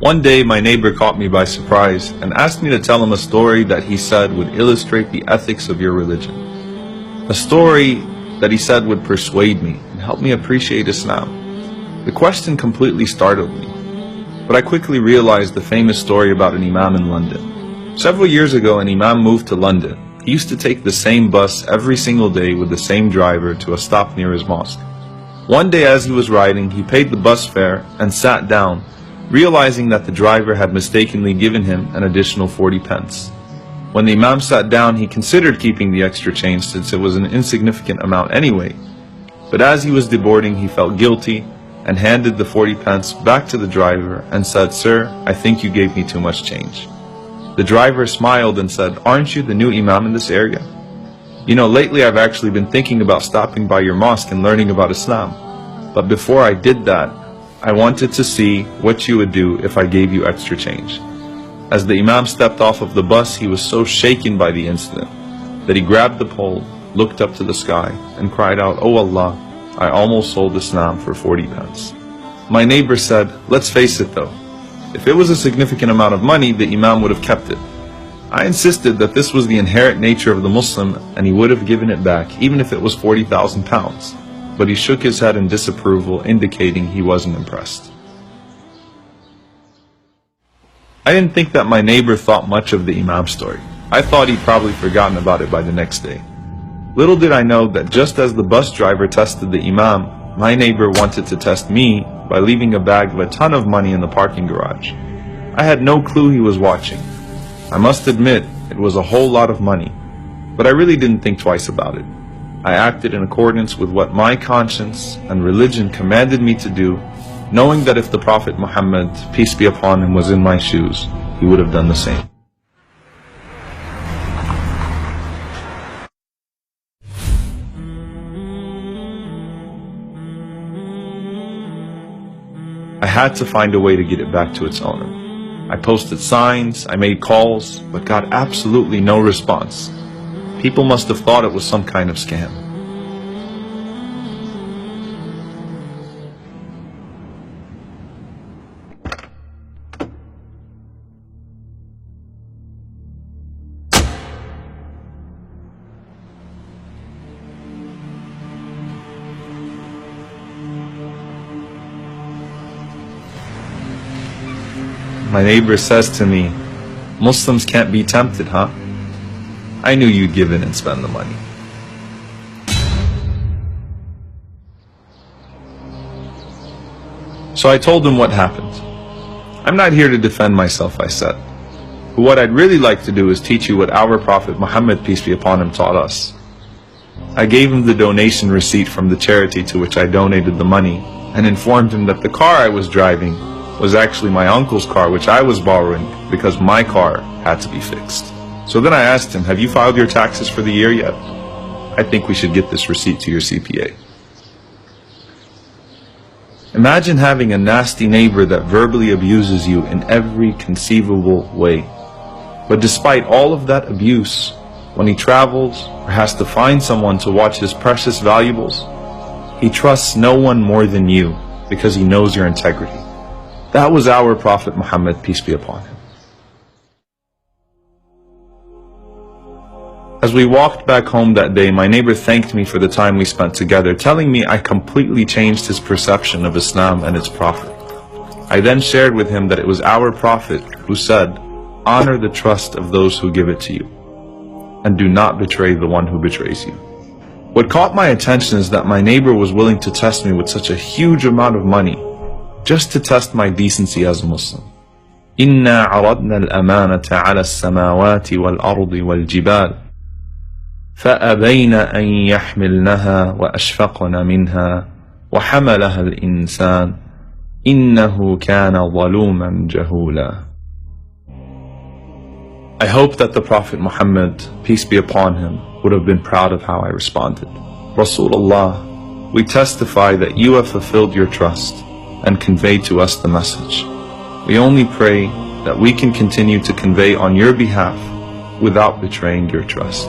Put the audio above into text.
One day my neighbor caught me by surprise and asked me to tell him a story that he said would illustrate the ethics of your religion. A story that he said would persuade me and help me appreciate Islam. The question completely startled me, but I quickly realized the famous story about an imam in London. Several years ago, an imam moved to London. He used to take the same bus every single day with the same driver to a stop near his mosque. One day as he was riding, he paid the bus fare and sat down, realizing that the driver had mistakenly given him an additional 40 pence. When the imam sat down, he considered keeping the extra change since it was an insignificant amount anyway. But as he was deboarding, he felt guilty and handed the 40 pence back to the driver and said, "Sir, I think you gave me too much change." The driver smiled and said, "Aren't you the new imam in this area? You know, lately I've actually been thinking about stopping by your mosque and learning about Islam. But before I did that, I wanted to see what you would do if I gave you extra change." As the imam stepped off of the bus, he was so shaken by the incident that he grabbed the pole, looked up to the sky, and cried out, "Oh Allah, I almost sold Islam for 40 pence. My neighbor said, "Let's face it though, if it was a significant amount of money, the imam would have kept it." I insisted that this was the inherent nature of the Muslim and he would have given it back even if it was 40,000 pounds. But he shook his head in disapproval, indicating he wasn't impressed. I didn't think that my neighbor thought much of the imam story. I thought he'd probably forgotten about it by the next day. Little did I know that just as the bus driver tested the imam, my neighbor wanted to test me by leaving a bag of a ton of money in the parking garage. I had no clue he was watching. I must admit, it was a whole lot of money, but I really didn't think twice about it. I acted in accordance with what my conscience and religion commanded me to do, knowing that if the Prophet Muhammad, peace be upon him, was in my shoes, he would have done the same. I had to find a way to get it back to its owner. I posted signs, I made calls, but got absolutely no response. People must have thought it was some kind of scam. My neighbor says to me, "Muslims can't be tempted, huh? I knew you'd give in and spend the money." So I told him what happened. "I'm not here to defend myself," I said. "But what I'd really like to do is teach you what our Prophet Muhammad, peace be upon him, taught us." I gave him the donation receipt from the charity to which I donated the money and informed him that the car I was driving was actually my uncle's car, which I was borrowing because my car had to be fixed. So then I asked him, "Have you filed your taxes for the year yet? I think we should get this receipt to your CPA." Imagine having a nasty neighbor that verbally abuses you in every conceivable way. But despite all of that abuse, when he travels or has to find someone to watch his precious valuables, he trusts no one more than you because he knows your integrity. That was our Prophet Muhammad, peace be upon him. As we walked back home that day, my neighbor thanked me for the time we spent together, telling me I completely changed his perception of Islam and its Prophet. I then shared with him that it was our Prophet who said, "Honor the trust of those who give it to you, and do not betray the one who betrays you." What caught my attention is that my neighbor was willing to test me with such a huge amount of money, just to test my decency as a Muslim. إِنَّا عَرَضْنَا الْأَمَانَةَ عَلَى السَّمَاوَاتِ وَالْأَرْضِ وَالْجِبَالِ فَأَبَيْنَ أَنْ يَحْمِلْنَهَا وَأَشْفَقْنَ مِنْهَا وَحَمَلَهَا الْإِنسَانُ إِنَّهُ كَانَ ظَلُومًا جَهُولًا. I hope that the Prophet Muhammad, peace be upon him, would have been proud of how I responded. Rasulullah, we testify that you have fulfilled your trust and conveyed to us the message. We only pray that we can continue to convey on your behalf without betraying your trust.